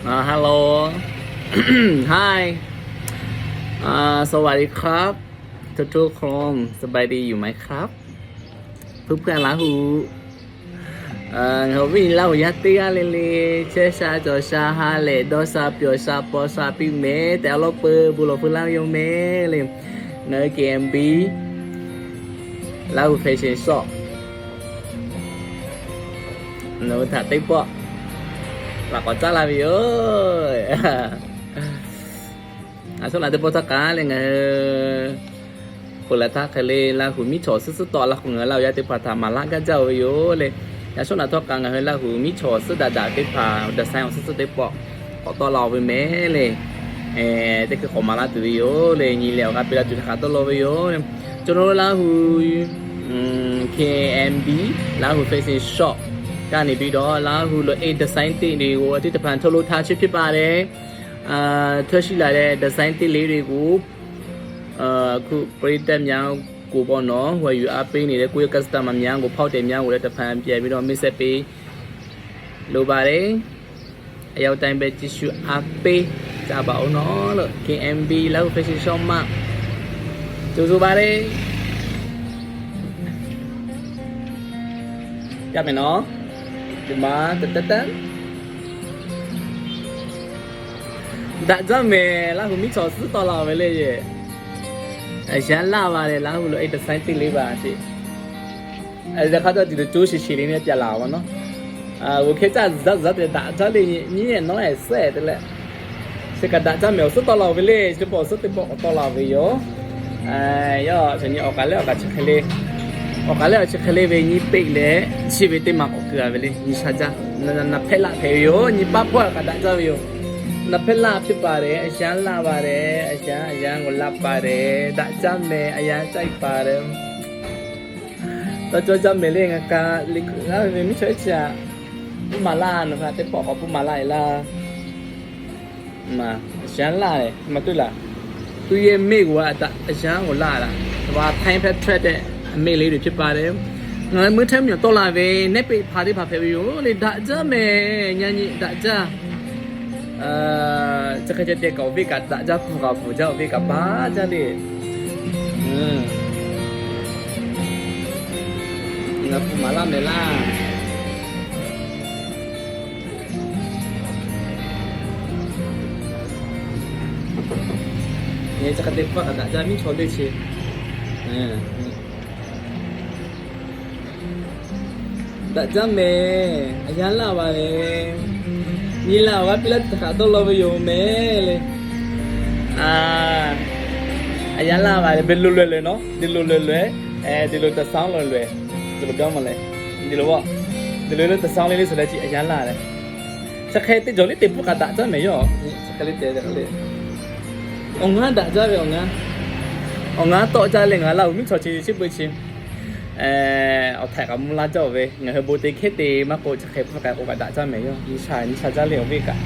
ฮัลโหล Hi สวัสดีครับทุกคนสบายดีอยู่ไหมครับเพื่อนๆล่ะหูเขาวิ่งเล่ายาตีอะไรเลยเชชาจอชาฮาเลดอซาเปียวซาปอซาปิเมแต่เราเปิดบุรุษพลังยมเมเลยเนอเกมบีเราเฟชั่นช็อปเนอถัดติ๊บปะlà có chắc là vì ơi số là tôi bắt cá lên ngàyคนละท่าเคลลาหูมิโฉสุดต่อละของเราอยากจะพาทำมาละก็เจ้าอยู่เลยแล้วช่วงนั้นทอกกังเฮลาหูมิโฉสุดด่าไปพาด่าแซงสุดได้ปอกขอต่อเราไปแม่เลยแต่คือของมาละตัวอยู่เลยนี่แล้วครับเวลาจุดขาต่อเราไปอยู่จนเราลาหูKMB ลาหูเฟซช็อปကနေပြီးတော့လာဟုလို့အဲ့ဒီဇိုင်းတစ်တွေကိုအတိတ်တပံထုတ်လို့ထားချစ်ဖြစ်ပါတယ်ထွက်ရှိလာတဲ့ဒီဇိုင်းတစ်လေးတွေကိုအခုပရိသတ်များကိုပေါ့နော်ဝယ်ယူအားပေးနေတဲ့ကိုယ့်ရဲ့ customer များကိုဖောက်တယ်များကိုလည်းတပံပြန်ပြီးတော့ message ပေးလိုပါတယ်အရောက်တိုင်းပဲကြည့်ရှုအားပေးကြပါဦးနော်လို့ KMB လောက် fashion shop မှာကြိုဆိုပါတယ်ကြမယ်နော်ဒီမှာတက်ဒါကြောင့်မဲလာဟိုမိချောစတော်လာပဲလေရဲ့အရန်လာပါတယ်လာဟိုလိုအဲ့ဒီဇိုင်းတစ်လေးပါရှိအဲ့ဒါခါတော့ဒီလိုကျိုးရှိရှိလေးနဲ့ပြလာပါတော့ဟိုခေတ်ဇက်တဲ့ဒါကြလေးညီရဲ့နော်ရဲ့ဆဲတဲ့လေစကဒါကြောင့်မဲစတော်လာပဲလေစပေါ်စတဲ့ပေါ်တော်လာပဲရောရောစနေအောက်ကလည်းအောက်ကချက်ခလေးโอเคแล้วจะเคลียร์ไปนี่ไปเลยชีวิตที่มาออกเกลือไปเลยนี่ชาจ้านับเพลาเทียวนี่ป้าพ่อก็ได้จ้าอยู่นับเพลาพิบาร์เลยอาจารย์ลาบาร์เลยอาจารย์ก็ลาบาร์เลยได้จ้าเมย์อาจารย์ใจบาร์เลยตอนจ้าเมย์เลี้ยงกันลิขแล้วไม่ใช่จ้าผู้มาล่านะครับแต่บอกว่าผู้มาล่าล่ามาอาจารย์ล่าเลยมาตัวละตัวยังไม่กว่าแต่อาจารย์ก็ล่าละว่าไทม์แพทเทิร์นအမေလေးတွေဖြစ်ပါတယ်ငါမွေးထမ်းမြေတော့လာပဲနဲ့ပိဖာလေးဖာဖဲပြီးရောလေဒါကြမယ်ညာညဒါကြจะเคยจะเด็กกับวิกัดจะผูกกับผูเจ้าวิกับบ้าจ้าดิงับมาล่าเมล่าเนี่ยจะเคยเด็กว่ากับจะมีชนด้วยชีဒါကြောင့်မဲအရန်လာပါလေညီလာကပြလက်တခါတော့လောဘယုံမဲလေအရန်လာပါလေဘယ်လိုလွယ်နော်ဒီလိုလွယ်ဒီလိုတဆောင်းလွယ်ဒီလိုပြောမလဲဒီလိုပေါ့ဒီလိုတဆောင်းလေးဆိုလည်းကြည့်အရန်လာတယ်စခဲတဲ့ကြော်လေးတေပုကတာကြောင့်မဲရောစခဲလေးတဲတယ်လေအောင်ငါဒါကြပဲအောင်ငါတော့ကြလေငါလာဦးမချောချီချစ်ပွေချင်းเอาแท็กกับมุลาเจ้าเว้ยเงี้ยโบติเคตีมาโกจะเคปประกาศโอกาสจ้าไหมย่อนิชาจ้าเหลียวเวกะ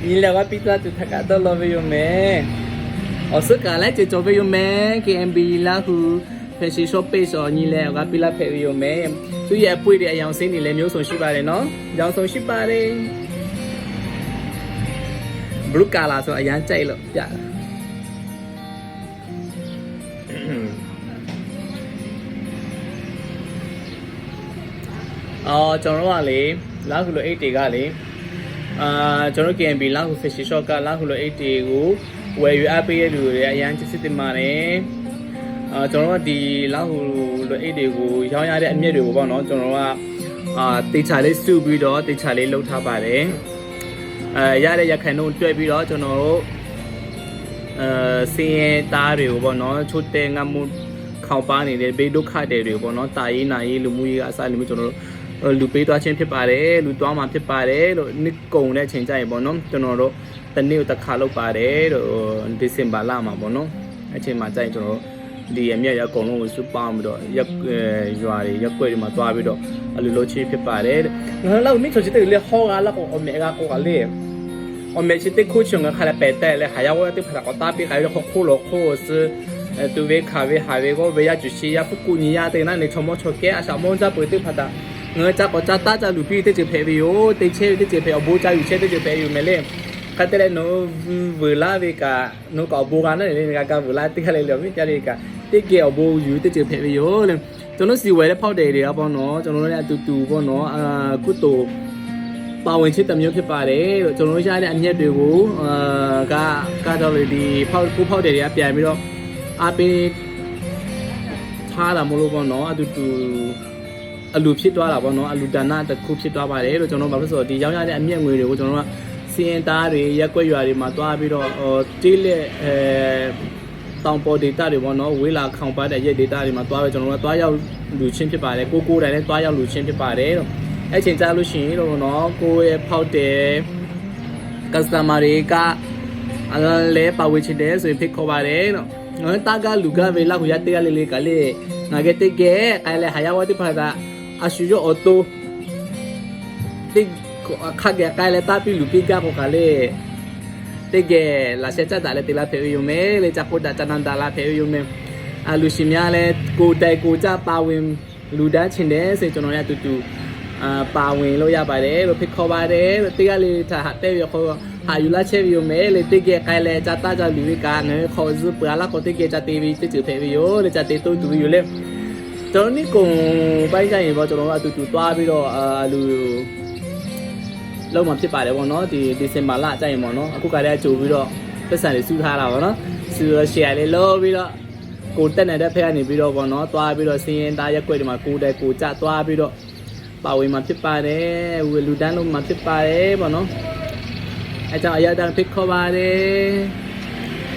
นี่แหละว่าพี่ตาจุดทักการตัวเราไปอยู่ไหมเอาสึกอะไรจะจบไปอยู่ไหม KMB แล้วคือแฟชั่นช็อปปี้สอนนี่แหละว่าพี่ลาไปอยู่ไหมตัวใหญ่ปุ้ยเดียยังเส้นนี่เลยมีส่งชิบะเลยเนาะยังส่งชิบะเลยบลูกาลาส่งอายังใจหรอกจ้ะကျွန်တော်ကလေလာခုလို80ကလေကျွန်တော် KMB လာခု Fish Shop ကလာခုလို80ကိုဝယ်ယူအပ်ပေးရလူတွေအရင်စစ်တင်ပါတယ်ကျွန်တော်ကဒီလာခုလို80ကိုရောင်းရတဲ့အမြင့်တွေကိုပေါ့နော်ကျွန်တော်ကတေချာလေးစုပြီးတော့တေချာလေးလှုပ်ထားပါတယ်ရတဲ့ရခိုင်တို့တွေ့ပြီးတော့ကျွန်တော်တို့စင်းရဲသားတွေကိုပေါ့နော်ချို့တဲ့ငမှုခေါင်းပါနေတဲ့ဘေးဒုက္ခတွေကိုပေါ့နော်တာရေးနာရေးလူမှုရေးအစလူမျိုးကျွန်တော်တို့လူပေးသွားခြင်းဖြစ်ပါတယ်လူသွားမှာဖြစ်ပါတယ်လို့နှစ်ကုံတဲ့အချိန်ကြရင်ပေါ့နော်ကျွန်တော်တို့တနေ့တစ်ခါလုပ်ပါတယ်လို့ဒီဇင်ဘာလမှာပေါ့နော်အချိန်မှာကြရင်ကျွန်တော်တို့ဒီအမြတ်ရအကုန်လုံးကိုစုပေါင်းပြီးတော့ရွာတွေရက်ွက်တွေမှာသွားပြီးတော့အလူလိုချင်းဖြစ်ပါတယ်ငါလောက်မိချောချစ်တယ်လေဟောကလောက်အမေကကိုကလေအမေချစ်တဲ့ခုချုံကခါလာပဲတဲ့လေဟာရောက်တဲ့ဖတာကတာပြီးခါရခိုးလို့ခိုးစတူဝေခါဝေဟာဝေကိုဝေရကျရှိရဖကူနီရတဲ့နာနေချမောချောကဲအစာမောဇာပွေတဲ့ဖတာ เงยจับปอจับตาจับลูปี้เตจิเพย์โอเตเชเตจิเพย์บูจับอยู่เชเตจิเพย์อยู่เมเล่คัตเตเลโนเวลาเวกาโนก็บูกันนั่นเลยกาเวลาติคาเลเลียวมิจาริกาติเกอบูอยู่เตจิเพย์โอเลยကျွန်တော်စီဝဲတဲ့ဖောက်တယ်တွေကပေါ့နော်ကျွန်တော်တို့လည်းအတူတူပေါ့နော်ကုတူပါဝင်ချစ်တဲ့မျိုးဖြစ်ပါတယ်လို့ကျွန်တော်တို့ရတဲ့အညက်တွေကိုကတော့လေဒီဖောက်တယ်တွေကပြန်ပြီးတော့အားပေးထားတာမလို့ပေါ့နော်အတူတူအလူဖြစ်သွားတာပေါ့နော်အလူဒါနတစ်ခုဖြစ်သွားပါတယ်လို့ကျွန်တော်ဘာလို့ဆိုတော့ဒီရောက်ရတဲ့အမြက်ငွေတွေကိုကျွန်တော်ကစီရင်သားတွေရက်ွက်ရွာတွေမှာတွားပြီးတော့တီးလက်တောင်ပေါ်ဒေတာတွေပေါ့နော်ဝေးလာခေါင်ပါတဲ့ရက်ဒေတာတွေမှာတွားပဲကျွန်တော်တို့တွားရောက်လူချင်းဖြစ်ပါတယ်ကိုတိုင်းလည်းတွားရောက်လူချင်းဖြစ်ပါတယ်လို့အဲ့ချိန်ကြာလို့ရှိရင်လို့နော်ကိုရဲ့ဖောက်တယ် customer တွေကလဲပါဝေချင်တယ်ဆိုရင်ဖိတ်ခေါ်ပါတယ်လို့နော်တာကလူကပဲလောက်ရတဲ့ကလေးကလေးငါကတဲ့ကဲအဲ့လေဟာယဝတိဖာတာအရှူရအော်တိုတိခါကဲကဲလေတာပီလူပိကကိုကလေးတဲ့ကဲလာဆက်တာလေတလာဖေယူမဲလေချပ်တာတနန်တာလာဖေယူမဲအလူရှိများလဲကိုတိုင်ကိုကြပါဝင်လူတန်းချင်တယ်ဆိုကျွန်တော်ရတူတူပါဝင်လို့ရပါတယ်လို့ဖိတ်ခေါ်ပါတယ်လို့တိကလေးထားတဲ့ရခေါ်ဟာယူလာချက်ယူမဲလေတိကဲကဲလေချတာကြလူကငယ်ခေါ်စုပလာကိုတိကဲချတေးပြီးတိကျဖေယူလေချတေးတူတူယူလေကျွန်တော်นี่ကုံပိုင်းကြရင်ပေါ့ကျွန်တော်ကအတူတူတွားပြီးတော့လူလုံးမဖြစ်ပါတယ်ပေါ့နော်ဒီစင်မာလာကြရင်ပေါ့နော်အခုကလည်းကြိုပြီးတော့ပတ်စံတွေစုထားတာပေါ့နော်စုရ share လေးလုပ်ပြီးတော့ကိုတက်နေတဲ့ဖက်ကနေပြီးတော့ပေါ့နော်တွားပြီးတော့စင်းရင်သားရက်ွက်တွေမှာကိုတိုင်ကိုကြတွားပြီးတော့ပါဝင်မှာဖြစ်ပါတယ်ဝလူတန်းလုံးမှာဖြစ်ပါတယ်ပေါ့နော်အဲကြောင့်အရတန်ဖိတ်ခေါ်ပါတယ်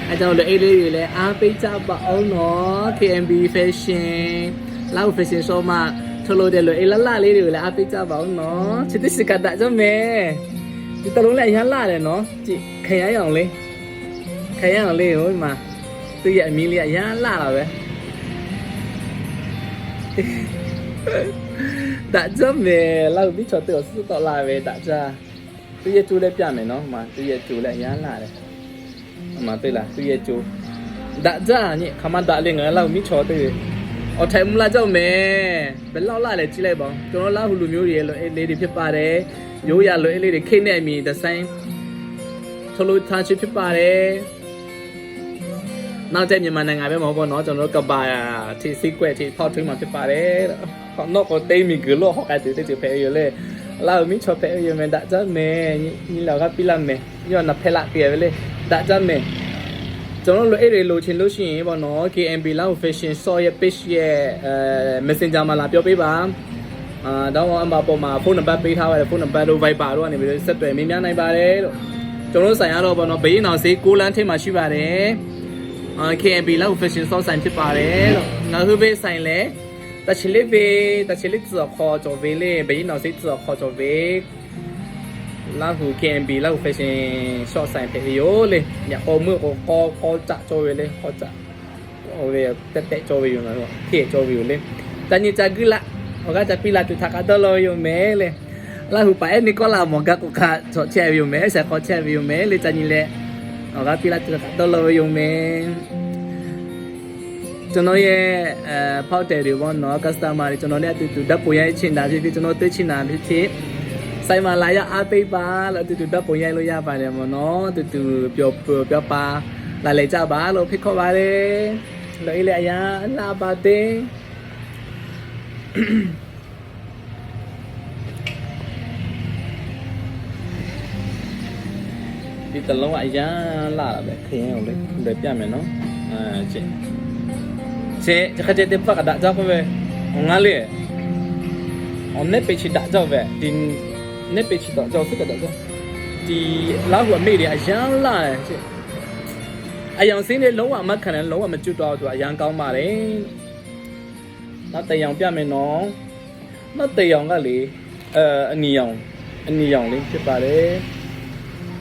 အဲကြောင့်လည်းအေးလေးတွေလည်းအားပေးကြပါအောင်နော် KMB Fashion လောက် Fashion Show မှာထလို့တယ်လို့အေးလာလေးတွေလည်းအားပေးကြပါအောင်နော်ချစ်တဲ့စကတာကြမယ်ဒီတလုံးလည်းအရန်လာတယ်နော်ကြည့်ခရမ်းအောင်လေးဟိုမှာသူ့ရဲ့အမီလေးအရန်လာတာပဲဒါကြမယ်လောက်ပြီးချော်တော့စွတ်တော့လာပဲဒါကြသူ့ရဲ့ကျိုးလည်းပြမယ်နော်မှာသူ့ရဲ့ကျိုးလည်းအရန်လာတယ်မှာတွေ့လားသူ့ရဲ့ကျိုးဒါကြညခမဒါလေးငါလောက်ပြီးချော်တယ်အော်ထိုင်မလာကြမယ်ဘယ်လောက်လာလဲကြည့်လိုက်ပါကျွန်တော်လာဟူလူမျိုးတွေလို့အေးလေးတွေဖြစ်ပါတယ်ရိုးရလို့အေးလေးတွေခိတ်နေအမြင်ဒီဇိုင်းထလို့ထားချစ်ဖြစ်ပါတယ်နောက်ကျမြန်မာနိုင်ငံပဲမဟုတ်ဘူးเนาะကျွန်တော်တို့ကဘာတီစီကွက်တီဖောက်ထွင်းမှာဖြစ်ပါတယ်ခေါတော့ကိုတိတ်မီကလို့ဟောကတူတူဖဲရလေလာမီချောဖဲရမယ်ဒါကြမယ်ညီလောကပြလာမယ်ညောနဖဲလာပြေပဲလေဒါကြမယ်ကျွန်တော်တို့အဲ့တွေလိုချင်လို့ရှိရင်ပေါ့နော် KMB လောက် Fashion Show ရဲ့ page ရဲ့ Messenger မှာလာပြောပေးပါတော့အမပေါ်မှာဖုန်းနံပါတ်ပေးထားပါတယ်ဖုန်းနံပါတ်တို့ Viber တို့ကနေပြီးဆက်သွယ်မေးမြန်းနိုင်ပါတယ်လို့ကျွန်တော်တို့ဆိုင်ရတော့ပေါ့နော်ဘေးအောင်စေး6လမ်းထိပ်မှာရှိပါတယ်KMB လောက် Fashion Show ဆိုင်ဖြစ်ပါတယ်လို့ငါဟိုဘေးဆိုင်လဲတချီလေးကျော်ခေါ်ကျော်ဘေးလေးဘေးအောင်စေးကျော်ခေါ်ကျော်ဘေးလောက်ဟို KMB လောက် Fashion Show ဆိုင်ဖြစ်ရိုးလေညအော်มือကိုကြကျော်လေခေါ်ကြဟိုလေတက်ကျော်ပြီးနော်ခေကျော်ပြီးလေတန်ညကြကူလာဟိုကကြပြီလာတူထားကတော့လို့ယူမဲလေလာဟိုပါအဲ့နီကိုလာမော်ကကိုခါချောချဲယူမဲဆက်ခေါ်ချဲယူမဲလေတန်ညလေဟိုကပြီလာတူထားတော့လို့ယူမဲကျွန်တော်ရဲ့ဖောက်တယ်တွေပေါ့နော် customer တွေကျွန်တော်နဲ့အတူတူဓာတ်ပုံရိုက်ချင်တာဖြစ်ဖြစ်ကျွန်တော်တွေ့ချင်တာဖြစ်ဖြစ်ဆိုင်မှာလာရအားပေးပါလို့အတူတူဓာတ်ပုံရိုက်လို့ရပါတယ်ပေါ့နော်အတူတူပြောပါလာလေကြပါလို့ဖိတ်ခေါ်ပါတယ်လို့အေးလေအရာလာပါတယ်ဒီတလုံးအရာလာတာပဲခရင်အောင်လေပြမယ်နော်ချင်းခက်တဲ့ပတ်ကဒါကြောက်ပဲငါလေon ne pe chi da jaw ve di ne pe chi da jaw စကda jaw di လောက်ကအမေတွေအရန်လာတယ်ချင်းအယောင်စင်းတွေလုံးဝအမခံတယ်လုံးဝမကျွတ်တော့သူအရန်ကောင်းပါတယ်နောက်တယောင်ပြမယ်နော်နောက်တယောင်ကလေအနီယောင်လေးဖြစ်ပါတယ်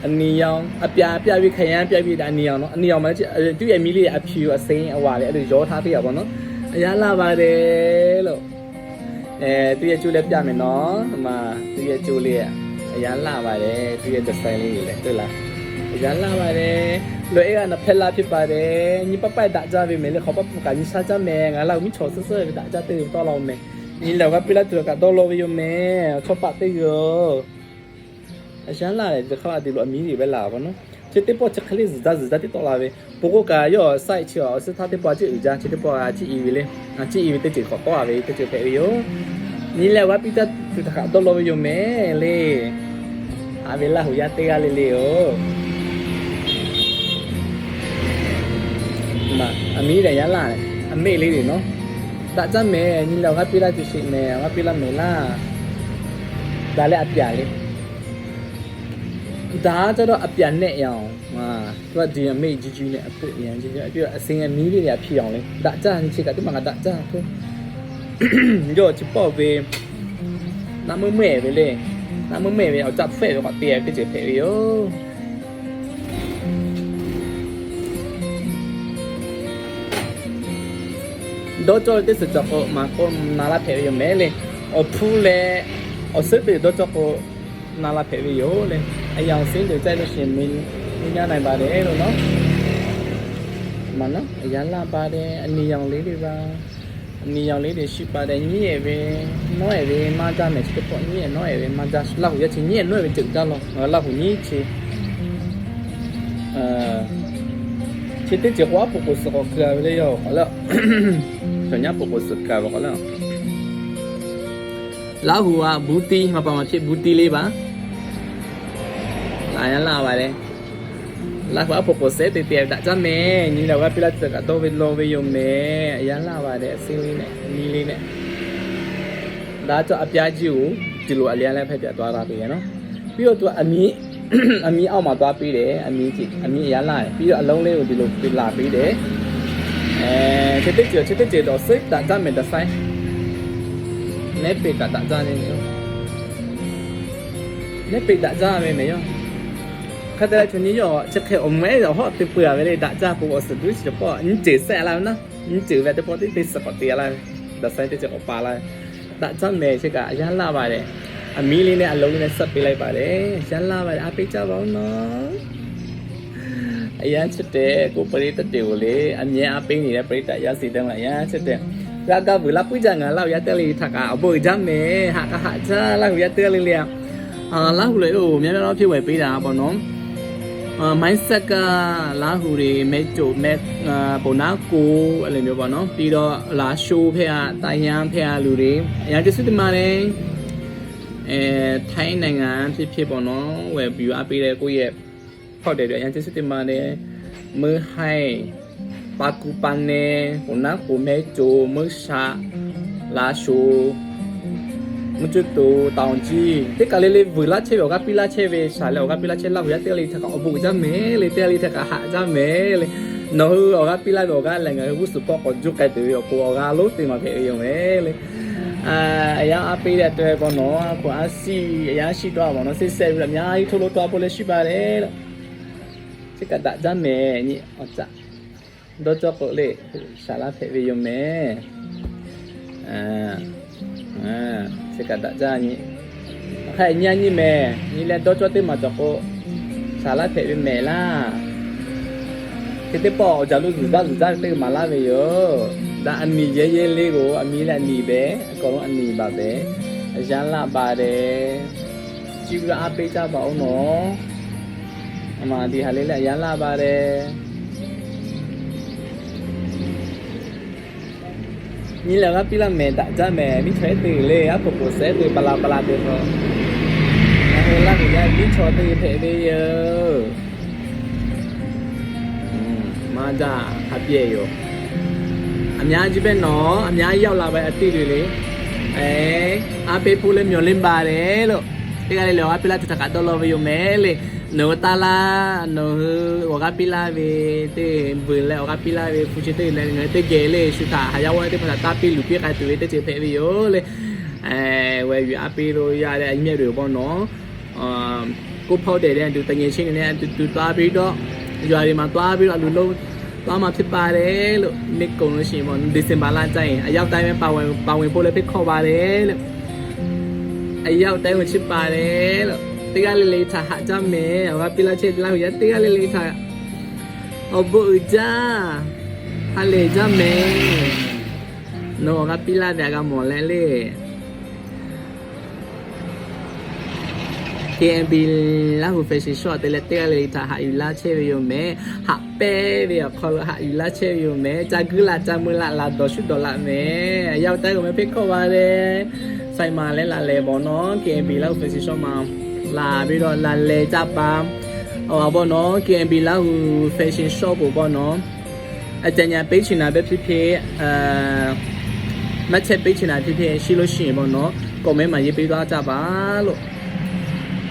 အနီယောင်အပြပြီးခရမ်းပြပြီးဒါအနီယောင်နော်အနီယောင်မှာသူ့ရဲ့မီးလေးအဖြူအစိမ်းအဝါလေးအဲ့လိုရောထားပေးရပါတော့အရန်လာပါတယ်လို့သူ့ရဲ့ကျိုးလေးပြမယ်နော်ဒီမှာသူ့ရဲ့ကျိုးလေးအရန်လာပါတယ်သူ့ရဲ့ design လေးတွေလည်းတွေ့လားအရန်လာပါတယ်လို့အဲ့ကနဖက်လာဖြစ်ပါတယ်ညီပပိုက်ဒါကြပြီမယ်လေခေါပပကညီစားကြမယ်ငါလောက်မိချောဆဆဒါကြတဲ့တော့လောက်မယ်你聊个比拉做个多罗有没？错把的哟。想来就靠的罗米里边来吧喏。这得把这克里日子的到来呗。不过个要赛车是他的把这日子，这得把这以为嘞，这以为的这个多为的这个哟。你聊个比拉做个多罗有没嘞？啊，为了好呀，对啊，嘞嘞哦。mà Mỹ này nhá là Mỹ lấy đi nó đã cho mẹ nhìn đâu cái pila thì chị mẹ cái pila mẹ là đã lấy áp giá đi đã cho đó áp giá nhẹ nhau mà và gì Mỹ chỉ nhẹ áp nhẹ chỉ cái sinh Mỹ đi là phi nhau đấy đã cho anh chị cả cái bằng đã cho thôi rồi chỉ bảo về năm mươi mẹ về đây năm mươi mẹ về họ chặt phê họ tiền cái chuyện phê yếu đó cho cái sự cho mà con nala phê yếu mẹ lên ở phu lên ở xứ từ đó cho cô nala phê yếu lên ai yang xin được chạy được xem mình nhà này bà để rồi nó mà nó giá là bà để anh yang lấy đi ra anh yang lấy để ship bà để nhẹ về nói về mà ra này chỉ có nhẹ nói về mà ra lâu giờ chỉ nhẹ nói về chừng ra luôn lâu nhẹ chỉ chỉ tới chỉ quá phục sự có cái đấy rồi là rồi nhá phục sự cả vào là lão hùa booty mà bảo mà chơi booty lấy bà là vậy đấy là phải phục sự thì tiền đã cho mẹ nhưng đâu có biết là tất cả tôi về lo về dùng mẹ giá là vậy đấy xin này đi này đã cho áp giá chịu chỉ lo liền lại phải trả toa ra tiền nó ví dụ tôi anh mi ao mà toa pi đấy anh mi giá lại ví dụ lâu lâu thì lo là pi đấy chế tích chưa đó sức đã cho mình đã sai nếp bị cả đã cho nên nếp bị đã cho mình mấy không cái đó cho nên rồi chắc khi ông mấy rồi họ tự bừa về đây đã cho phụ sự đối xử bỏ những chữ xe làm nó những chữ về tự bỏ tự sợ có tiền lại đã sai tự chịu bà lại đã cho mình chứ cả giá là vậy đấy anh mi lên này anh lâu lên sắp bị lại vậy đấy giá là vậy anh bị cho bảo nó ai chết đấy cô phải tự điều lấy anh nhớ anh bị này phải tại giá gì đâu lại nhá chết đấy ra cả vừa lắp bây giờ ngã lao giá tiêu li thằng ảo bồi jam mẹ hạ cả hạ cha lao giá tiêu li liền lao lấy ồ nhớ nó phía ngoài bây giờ bảo nó máy sạc lá hủ thì mấy chỗ mấy bộ ná cũอะไรမျိုးပေါ့နော်ပြီးတော့လာရှိုးဖက်တိုင်ရန်ဖက်လူတွေအရာတစုတမနဲ့ထိုင်းနိုင်ငံဖြစ်ပေါ့နော်ဝယ်ပြီးအပေးတဲ့ကိုယ့်ရဲ့ဖောက်တယ်ပြအရာတစုတမနဲ့มือให้ปากูปันเน่bộ ná cũ mấy chỗมือชาláရှိုးmột chút tù tàu chi tất cả lên vừa lá chơi vào các pila chơi về xả lều các pila chơi lao về tiêu li thật có bụi ra mé li tiêu li thật cả hạ ra mé li nó hư các pila vào các là người hút sụp còn chút cái từ của các lốt thì mà phải dùng mé li ya api là tôi bọn nó của asi ya si toa bọn nó sẽ xem làm nhá thôi lốt toa bole si ba đấy tất cả đã ra mé nhỉ ở chả đó cho cậu lệ xả lá phải về dùng mé sẽ cả đặt ra nhỉ hay nha như mẹ như là đó cho tôi mà cho cô xả lá phải với mẹ là cái tiếp bỏ giả lúc rủ ra tôi mà la về rồi đã ăn mì dễ dễ lấy của ăn mì là mì bé còn ăn mì bà bé giá là bà đấy chịu ra áp cha bảo nó mà thì hà lấy là giá là bà đấy như là các pila mẹ đã cho mẹ biết thấy từ lê áp phục sẽ từ bala được rồi nên là người ta biết cho từ thế bây giờ mà ra hấp dẫn rồi anh nhá chỉ bên nó anh nhá yêu là vậy tí rồi đấy áp phụ lên nhiều lên bà đấy rồi cái này là áp pila thì cả đôi lo với mẹ lên nếu ta là nếu các pila về thì vừa là các pila về phụ trách là người ta ghé lên sự thà hay là thì phải ta pi lục biết cái từ đấy chỉ phải về yếu lên về việc áp rồi ra đây anh nhớ được bọn nó cô phao để đây từ tầng trên này từ ta pi đó giờ thì mà ta pi là luôn luôn ta mà thích ba đấy luôn nick cùng nó chỉ bọn December lan chạy ai giao tay với bao người phụ lên biết kho ba đấy ai giao tay với chip ba đấy tất cả lên thả hạ cho mẹ và pila chơi lao giá tất cả lên thả ở bự cha hà lệ cho mẹ โนกับพี่ลาเดียกับหมอเล่เล่ KMB လာဟု fashion shop တဲ့လက်တဲ့လေးထားဟာယူလာချေရုံမဲဟာပဲပြီးခေါ်ဟာယူလာချေရုံမဲဂျာကူလာဂျာမူလာလာတော့ရှုတော့လာမဲရောက်တဲ့ကိုမဖိတ်ခေါ်ပါတယ်ဆိုင်မှာလဲလာလဲပေါ့နော် KMB လာဟု fashion shop မှာလာပြီးတော့လာလဲကြပါဟောပေါ့နော် KMB လာဟု fashion shop ပေါ့နော်အတညာပေးချင်တာပဲဖြစ်ဖြစ်မချက်ပေးချင်တာဖြစ်ဖြစ်ရှိလို့ရှိရင်ပေါ့နော် comment မှာရေးပေးသွားကြပါလို့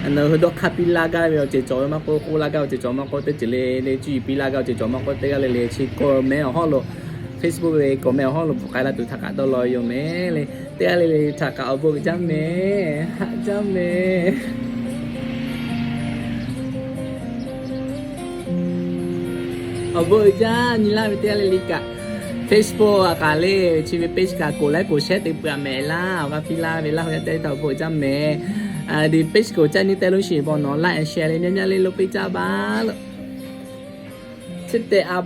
anh nói đó kapila cái bây giờ cho mà cô la cái cho mà cô tới chỉ lấy chỉ pila cái cho mà cô tới cái lấy chỉ cô mẹ họ lo Facebook về cô mẹ họ lo cái là tụi thằng cả tôi lo yêu mẹ lấy tới lấy thằng cả ở bộ chăm mẹ ở bộ cha nhìn lại tới lấy cả Facebook cả lấy chỉ về page cả cô lại cô share tới bữa mẹ la và pila về la họ tới tàu bộ chăm mẹ đi page của cha ni tay luôn xí bọn nó like and share lên nha lên lúc bây giờ ba chết tệ à